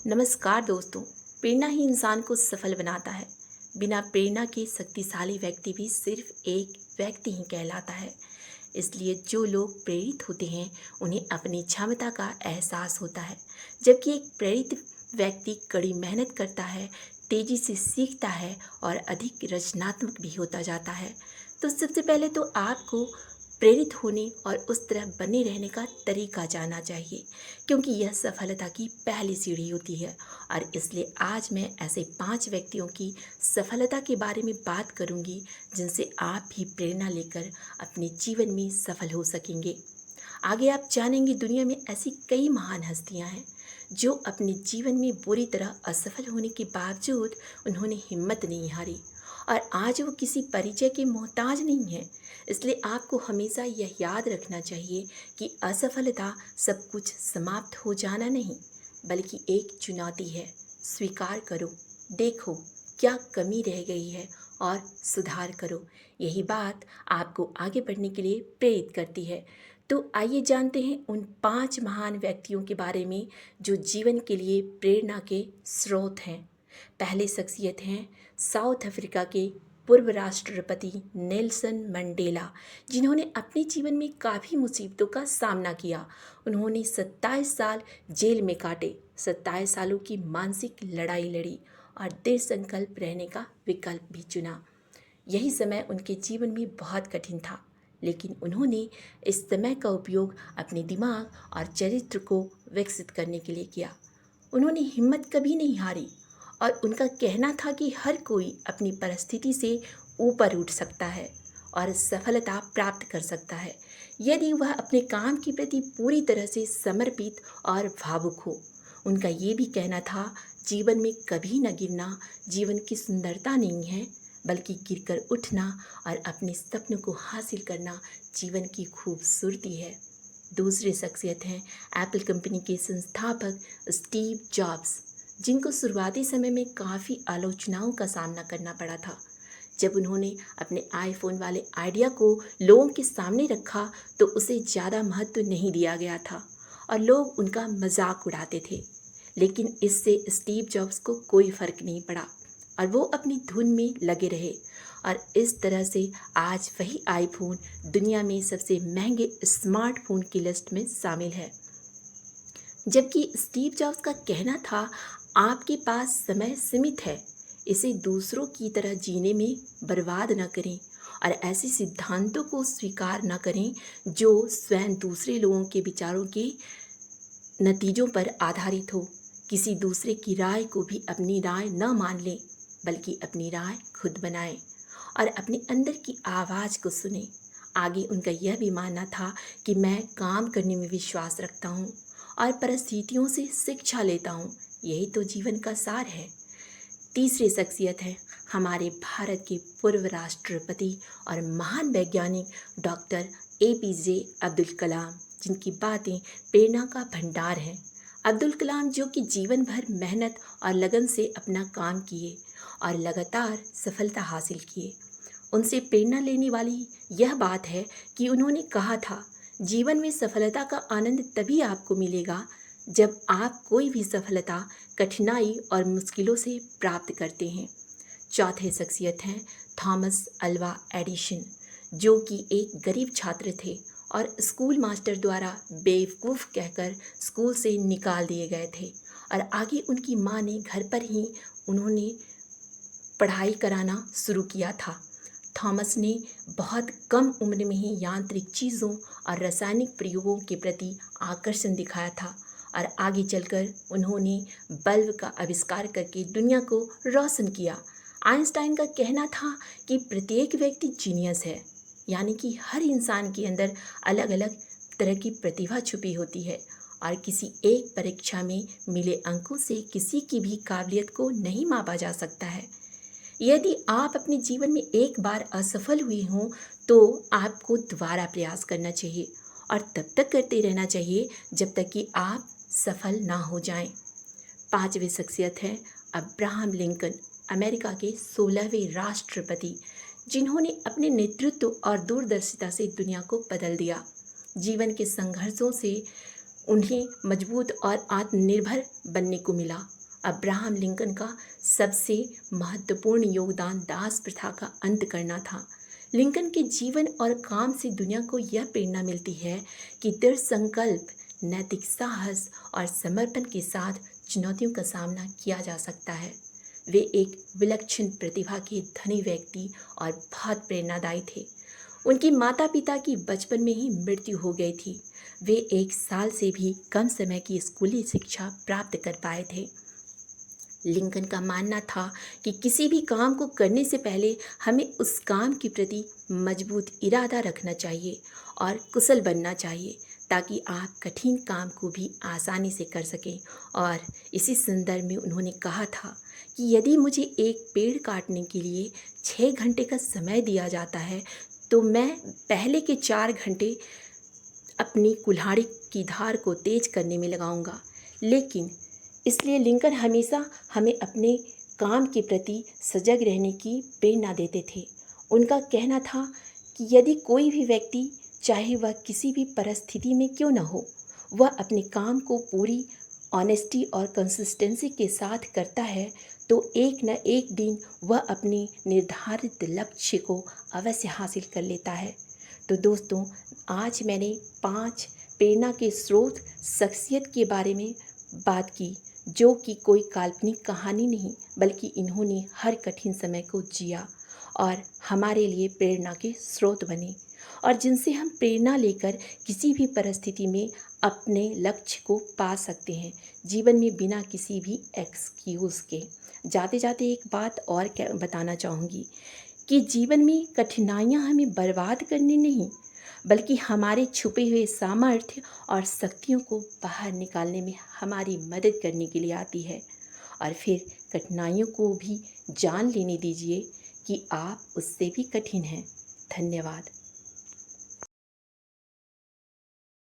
नमस्कार दोस्तों। प्रेरणा ही इंसान को सफल बनाता है। बिना प्रेरणा के शक्तिशाली व्यक्ति भी सिर्फ एक व्यक्ति ही कहलाता है। इसलिए जो लोग प्रेरित होते हैं उन्हें अपनी क्षमता का एहसास होता है, जबकि एक प्रेरित व्यक्ति कड़ी मेहनत करता है, तेजी से सीखता है और अधिक रचनात्मक भी होता जाता है। तो सबसे पहले तो आपको प्रेरित होने और उस तरह बने रहने का तरीका जानना चाहिए, क्योंकि यह सफलता की पहली सीढ़ी होती है। और इसलिए आज मैं ऐसे 5 व्यक्तियों की सफलता के बारे में बात करूंगी जिनसे आप भी प्रेरणा लेकर अपने जीवन में सफल हो सकेंगे। आगे आप जानेंगे दुनिया में ऐसी कई महान हस्तियां हैं जो अपने जीवन में बुरी तरह असफल होने के बावजूद उन्होंने हिम्मत नहीं हारी और आज वो किसी परिचय के मोहताज नहीं है। इसलिए आपको हमेशा यह याद रखना चाहिए कि असफलता सब कुछ समाप्त हो जाना नहीं, बल्कि एक चुनौती है। स्वीकार करो, देखो क्या कमी रह गई है और सुधार करो। यही बात आपको आगे बढ़ने के लिए प्रेरित करती है। तो आइए जानते हैं उन 5 महान व्यक्तियों के बारे में जो जीवन के लिए प्रेरणा के स्रोत हैं। पहली शख्सियत हैं साउथ अफ्रीका के पूर्व राष्ट्रपति नेल्सन मंडेला, जिन्होंने अपने जीवन में काफ़ी मुसीबतों का सामना किया। उन्होंने 27 साल जेल में काटे, 27 सालों की मानसिक लड़ाई लड़ी और दृढ़ संकल्प रहने का विकल्प भी चुना। यही समय उनके जीवन में बहुत कठिन था, लेकिन उन्होंने इस समय का उपयोग अपने दिमाग और चरित्र को विकसित करने के लिए किया। उन्होंने हिम्मत कभी नहीं हारी और उनका कहना था कि हर कोई अपनी परिस्थिति से ऊपर उठ सकता है और सफलता प्राप्त कर सकता है यदि वह अपने काम के प्रति पूरी तरह से समर्पित और भावुक हो। उनका ये भी कहना था, जीवन में कभी न गिरना जीवन की सुंदरता नहीं है, बल्कि गिरकर उठना और अपने सपनों को हासिल करना जीवन की खूबसूरती है। दूसरी शख्सियत हैं एप्पल कंपनी के संस्थापक स्टीव जॉब्स, जिनको शुरुआती समय में काफ़ी आलोचनाओं का सामना करना पड़ा था। जब उन्होंने अपने आईफोन वाले आइडिया को लोगों के सामने रखा तो उसे ज़्यादा महत्व नहीं दिया गया था और लोग उनका मजाक उड़ाते थे। लेकिन इससे स्टीव जॉब्स को कोई फ़र्क नहीं पड़ा और वो अपनी धुन में लगे रहे और इस तरह से आज वही आईफोन दुनिया में सबसे महंगे स्मार्टफोन की लिस्ट में शामिल है। जबकि स्टीव जॉब्स का कहना था, आपके पास समय सीमित है, इसे दूसरों की तरह जीने में बर्बाद न करें और ऐसे सिद्धांतों को स्वीकार न करें जो स्वयं दूसरे लोगों के विचारों के नतीजों पर आधारित हो। किसी दूसरे की राय को भी अपनी राय न मान लें, बल्कि अपनी राय खुद बनाएं और अपने अंदर की आवाज़ को सुने। आगे उनका यह भी मानना था कि मैं काम करने में विश्वास रखता हूँ और परिस्थितियों से शिक्षा लेता हूँ, यही तो जीवन का सार है। तीसरी शख्सियत है हमारे भारत के पूर्व राष्ट्रपति और महान वैज्ञानिक डॉक्टर APJ अब्दुल कलाम, जिनकी बातें प्रेरणा का भंडार हैं। अब्दुल कलाम जो कि जीवन भर मेहनत और लगन से अपना काम किए और लगातार सफलता हासिल किए। उनसे प्रेरणा लेने वाली यह बात है कि उन्होंने कहा था, जीवन में सफलता का आनंद तभी आपको मिलेगा जब आप कोई भी सफलता कठिनाई और मुश्किलों से प्राप्त करते हैं। चौथे शख्सियत हैं थॉमस अल्वा एडिसन, जो कि एक गरीब छात्र थे और स्कूल मास्टर द्वारा बेवकूफ़ कहकर स्कूल से निकाल दिए गए थे और आगे उनकी मां ने घर पर ही उन्होंने पढ़ाई कराना शुरू किया था। थॉमस ने बहुत कम उम्र में ही यांत्रिक चीज़ों और रासायनिक प्रयोगों के प्रति आकर्षण दिखाया था और आगे चलकर उन्होंने बल्ब का आविष्कार करके दुनिया को रोशन किया। आइंस्टाइन का कहना था कि प्रत्येक व्यक्ति जीनियस है, यानी कि हर इंसान के अंदर अलग अलग तरह की प्रतिभा छुपी होती है और किसी एक परीक्षा में मिले अंकों से किसी की भी काबिलियत को नहीं मापा जा सकता है। यदि आप अपने जीवन में एक बार असफल हुए हों तो आपको दोबारा प्रयास करना चाहिए और तब तक करते रहना चाहिए जब तक कि आप सफल ना हो जाएं। पांचवी शख्सियत है अब्राहम लिंकन, अमेरिका के 16वें राष्ट्रपति, जिन्होंने अपने नेतृत्व और दूरदर्शिता से दुनिया को बदल दिया। जीवन के संघर्षों से उन्हें मजबूत और आत्मनिर्भर बनने को मिला। अब्राहम लिंकन का सबसे महत्वपूर्ण योगदान दास प्रथा का अंत करना था। लिंकन के जीवन और काम से दुनिया को यह प्रेरणा मिलती है कि दृढ़ संकल्प, नैतिक साहस और समर्पण के साथ चुनौतियों का सामना किया जा सकता है। वे एक विलक्षण प्रतिभा के धनी व्यक्ति और बहुत प्रेरणादायी थे। उनके माता पिता की बचपन में ही मृत्यु हो गई थी। वे 1 साल से भी कम समय की स्कूली शिक्षा प्राप्त कर पाए थे। लिंकन का मानना था कि किसी भी काम को करने से पहले हमें उस काम के प्रति मजबूत इरादा रखना चाहिए और कुशल बनना चाहिए, ताकि आप कठिन काम को भी आसानी से कर सकें। और इसी संदर्भ में उन्होंने कहा था कि यदि मुझे एक पेड़ काटने के लिए 6 घंटे का समय दिया जाता है, तो मैं पहले के 4 घंटे अपनी कुल्हाड़ी की धार को तेज करने में लगाऊंगा। लेकिन इसलिए लिंकन हमेशा हमें अपने काम के प्रति सजग रहने की प्रेरणा देते थे। उनका कहना था कि यदि कोई भी व्यक्ति, चाहे वह किसी भी परिस्थिति में क्यों न हो, वह अपने काम को पूरी ऑनेस्टी और कंसिस्टेंसी के साथ करता है, तो एक न एक दिन वह अपने निर्धारित लक्ष्य को अवश्य हासिल कर लेता है। तो दोस्तों, आज मैंने 5 प्रेरणा के स्रोत शख्सियत के बारे में बात की, जो कि कोई काल्पनिक कहानी नहीं, बल्कि इन्होंने हर कठिन समय को जिया और हमारे लिए प्रेरणा के स्रोत बने, और जिनसे हम प्रेरणा लेकर किसी भी परिस्थिति में अपने लक्ष्य को पा सकते हैं, जीवन में बिना किसी भी एक्सक्यूज़ के। जाते जाते एक बात और बताना चाहूँगी कि जीवन में कठिनाइयाँ हमें बर्बाद करने नहीं, बल्कि हमारे छुपे हुए सामर्थ्य और शक्तियों को बाहर निकालने में हमारी मदद करने के लिए आती है। और फिर कठिनाइयों को भी जान लेने दीजिए कि आप उससे भी कठिन हैं। धन्यवाद।